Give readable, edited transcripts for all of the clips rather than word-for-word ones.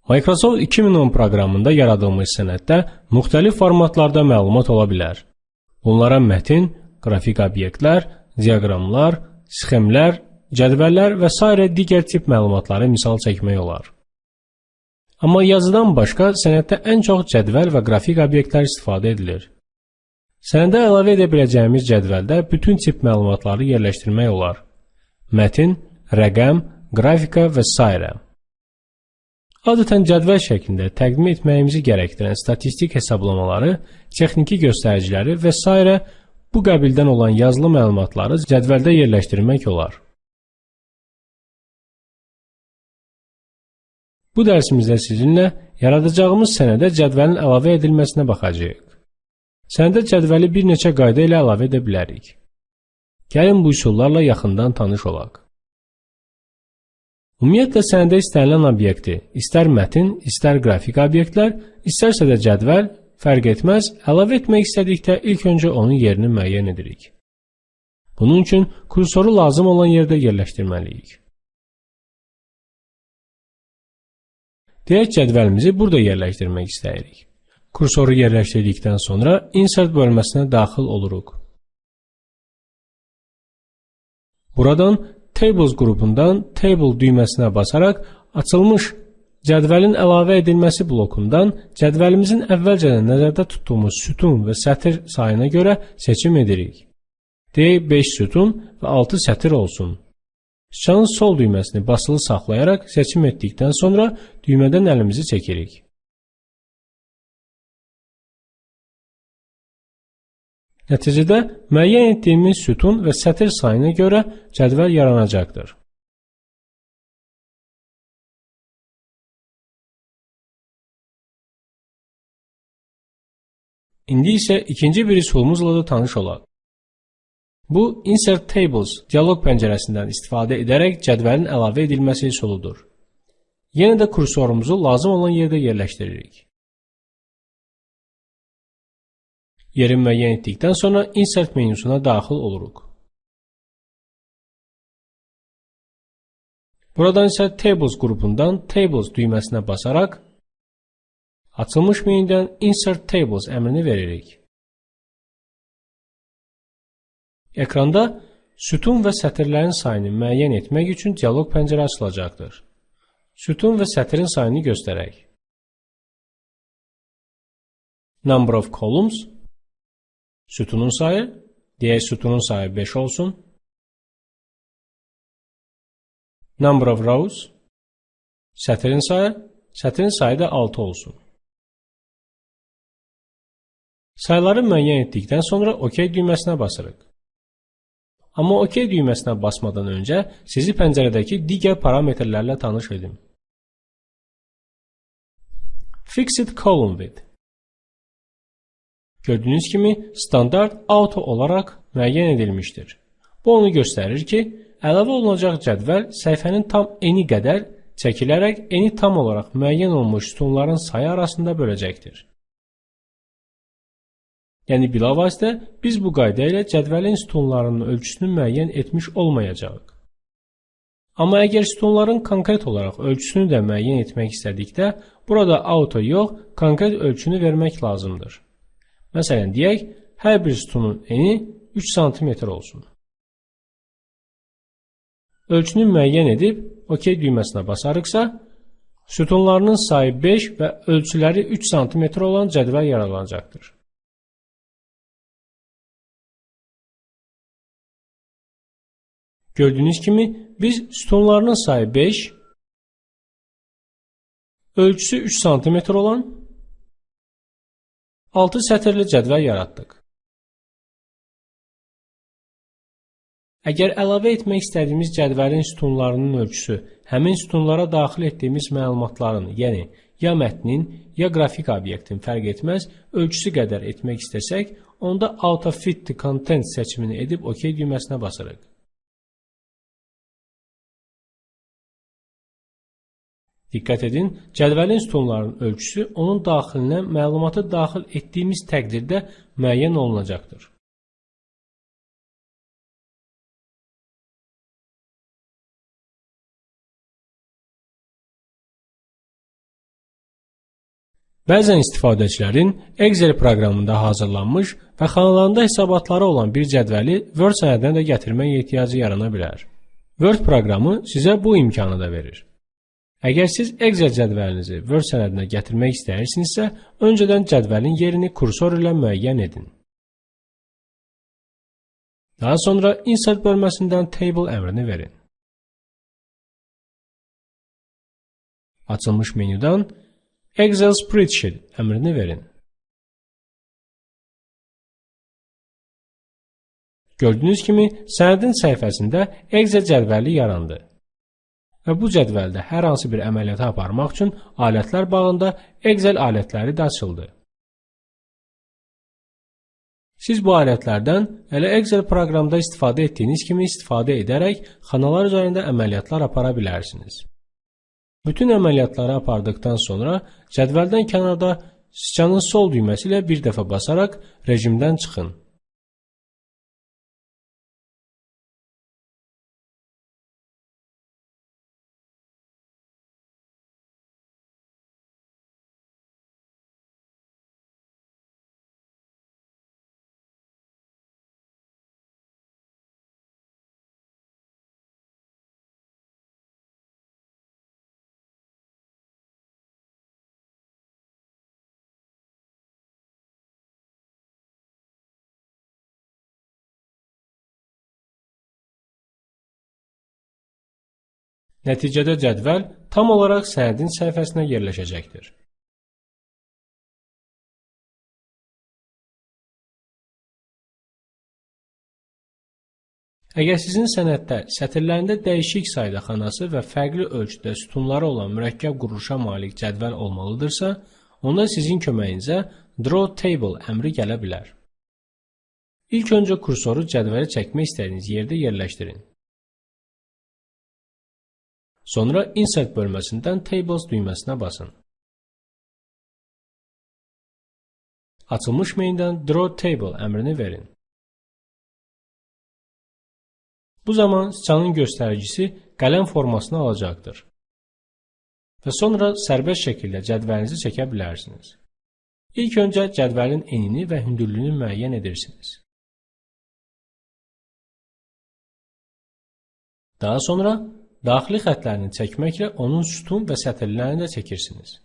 Microsoft 2010 proqramında yaradılmış sənəddə müxtəlif formatlarda məlumat ola bilər. Bunlara mətin, qrafik obyektlər, diaqramlar, sxemlər, cədvəllər və s. digər tip məlumatları misal çəkmək olar. Amma yazıdan başqa sənəddə ən çox cədvəl və qrafik obyektlər istifadə edilir. Sənədə əlavə edə biləcəyimiz cədvəldə bütün tip məlumatları yerləşdirmək olar. Mətin, rəqəm, qrafika və s. Adətən cədvəl şəklində təqdim etməyimizi gərəkdirən statistik hesablamaları, texniki göstəriciləri və s. bu qəbildən olan yazılı məlumatları cədvəldə yerləşdirmək olar. Bu dərsimizdə sizinlə yaradacağımız sənədə cədvəlin əlavə edilməsinə baxacağıq. Sənədə cədvəli bir neçə qayda ilə əlavə edə bilərik. Gəlin bu üsullarla yaxından tanış olaq. Ümumiyyətlə sənədə istənilən obyekti, istər mətin, istər qrafik obyektlər, istərsə də cədvəl, fərq etməz, əlavə etmək istədikdə ilk öncə onun yerini müəyyən edirik. Bunun üçün kursoru lazım olan yerdə yerləşdirməliyik. Deyək cədvəlimizi burada yerləşdirmək istəyirik. Kursoru yerləşdirdikdən sonra Insert bölməsinə daxil oluruq. Buradan Tables qrupundan Table düyməsinə basaraq açılmış cədvəlin əlavə edilməsi blokundan cədvəlimizin əvvəlcədən nəzərdə tutduğumuz sütun və sətir sayına görə seçim edirik. Deyək 5 sütun və 6 sətir olsun. Sıçanın sol düyməsini basılı saxlayaraq seçim etdikdən sonra düymədən əlimizi çəkirik. Nəticədə müəyyən etdiyimiz sütun və sətir sayına görə cədvəl yaranacaqdır. İndi isə ikinci bir üsulumuzla da tanış olaq. Bu, Insert Tables dialoq pəncərəsindən istifadə edərək cədvəlin əlavə edilməsi üsuludur. Yenə də kursorumuzu lazım olan yerdə yerləşdiririk. Yeri müəyyən etdikdən sonra Insert menüsuna daxil oluruq. Buradan isə Tables qrupundan Tables düyməsinə basaraq açılmış menüdən Insert Tables əmrini veririk. Ekranda sütun və sətirlərin sayını müəyyən etmək üçün dialoq pəncərə açılacaqdır. Sütun və sətirin sayını göstərək. Number of columns sütunun sayı, deyək sütunun sayı 5 olsun. Number of rows, sətrin sayı da 6 olsun. Sayıları müəyyən etdikdən sonra OK düyməsinə basırıq. Amma OK düyməsinə basmadan öncə sizi pəncərədəki digər parametrlərlə tanış edim. Fixed column width. Gördüyünüz kimi, standart auto olaraq müəyyən edilmişdir. Bu onu göstərir ki, əlavə olunacaq cədvəl səhifənin tam eni qədər çəkilərək eni tam olaraq müəyyən olunmuş sütunların sayı arasında böləcəkdir. Yəni, bilavasitə biz bu qayda ilə cədvəlin sütunlarının ölçüsünü müəyyən etmiş olmayacağıq. Amma əgər sütunların konkret olaraq ölçüsünü də müəyyən etmək istədikdə, burada auto yox, konkret ölçünü vermək lazımdır. Məsələn, deyək, hər bir sütunun eni 3 sm olsun. Ölçünü müəyyən edib, OK düyməsinə basarıqsa, sütunlarının sayı 5 və ölçüləri 3 sm olan cədvəl yaralanacaqdır. Gördüyünüz kimi, biz sütunlarının sayı 5, ölçüsü 3 sm olan 6 sətirli cədvəl yaratdıq. Əgər əlavə etmək istədiyimiz cədvəlin sütunlarının ölçüsü həmin sütunlara daxil etdiyimiz məlumatların, yəni ya mətnin, ya qrafik obyektin fərq etməz, ölçüsü qədər etmək istəsək, onda Auto Fit to Content seçimini edib OK düyməsinə basırıq. Diqqət edin, cədvəlin sütunlarının ölçüsü onun daxilinə məlumatı daxil etdiyimiz təqdirdə müəyyən olunacaqdır. Bəzən istifadəçilərin Excel proqramında hazırlanmış və xanalarında hesabatları olan bir cədvəli Word sənədinə də gətirmək ehtiyacı yarana bilər. Word proqramı sizə bu imkanı da verir. Əgər siz Excel cədvəlinizi Word sənədinə gətirmək istəyirsinizsə, öncədən cədvəlin yerini kursor ilə müəyyən edin. Daha sonra Insert bölməsindən Table əmrini verin. Açılmış menyudan Excel Spreadsheet əmrini verin. Gördüyünüz kimi, sənədin səhifəsində Excel cədvəli yarandı. Və bu cədvəldə hər hansı bir əməliyyatı aparmaq üçün alətlər bağında Excel alətləri də açıldı. Siz bu alətlərdən elə Excel proqramda istifadə etdiyiniz kimi istifadə edərək xanalar üzərində əməliyyatlar apara bilərsiniz. Bütün əməliyyatları apardıqdan sonra cədvəldən kənarda siçanın sol düyməsi ilə bir dəfə basaraq rejimdən çıxın. Nəticədə cədvəl tam olaraq sənədin səhifəsinə yerləşəcəkdir. Əgər sizin sənəddə sətirlərində dəyişik sayda xanası və fərqli ölçüdə sütunları olan mürəkkəb quruluşa malik cədvəl olmalıdırsa, onda sizin köməyinizə Draw Table əmri gələ bilər. İlk öncə kursoru cədvəli çəkmək istədiyiniz yerdə yerləşdirin. Sonra Insert bölməsindən Tables düyməsinə basın. Açılmış menyudan Draw Table əmrini verin. Bu zaman siçanın göstəricisi qələm formasını alacaqdır. Və sonra sərbəst şəkildə cədvəlinizi çəkə bilərsiniz. İlk öncə cədvəlin enini və hündürlüyünü müəyyən edirsiniz. Daha sonra daxili xətlərini çəkməklə onun sütun və sətirlərini də çəkirsiniz.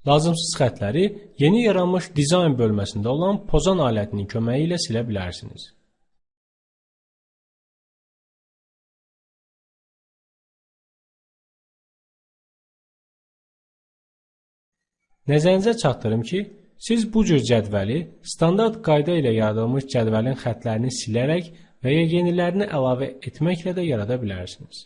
Lazımsız xətləri yeni yaranmış dizayn bölməsində olan pozan alətinin köməyi ilə silə bilərsiniz. Nəzərinizə çatdırım ki, siz bu cür cədvəli standart qayda ilə yaradılmış cədvəlin xətlərini silərək və ya yenilərini əlavə etməklə də yarada bilərsiniz.